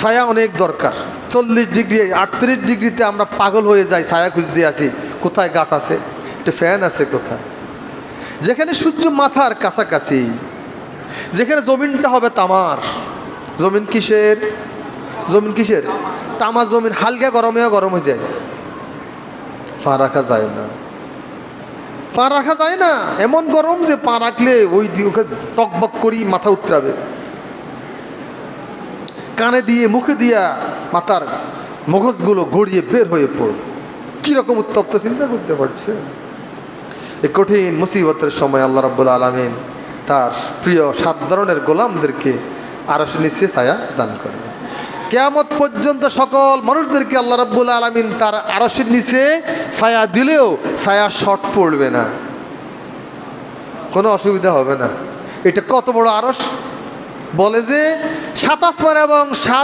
ছায়া অনেক দরকার। 40 ডিগ্রি 38 ডিগ্রিতে আমরা পাগল হয়ে যাই, ছায়া খুঁজতে আসি, কোথায় গাছ আছে, একটা ফ্যান আছে কোথায়, যেখানে সূর্য মাথার কাছাকাছি, যেখানে জমিনটা হবে তামার। জমিন কিসের? জমিন কিসের? তামা জমিন। হালকা গরমেও গরম হয়ে যায়, পা রাখা যায় না, পা রাখা যায় না। এমন গরম যে পা রাখলে ওই টকবক করি মাথা উতরাবে, কানে দিয়ে মুখে দিয়া মাথার মগজগুলো গড়িয়ে বের হয়ে পড়। কিরকম উত্তপ্ত চিন্তা করতে পারছে? এই কঠিন মুসিবতের সময় আল্লাহ রাব্বুল আলামিন তার প্রিয় 7 ধরনের গোলামদেরকে আরশের নিচে ছায়া দান করবে। কিয়ামত পর্যন্ত সকল মানুষদেরকে আল্লাহ রাব্বুল আলামিন তার আরশের নিচে ছায়া দিলেও ছায়া শর্ট পড়বে না, কোনো অসুবিধা হবে না। এটা কত বড় আরশ! বলে যে 7 আসমান এবং 7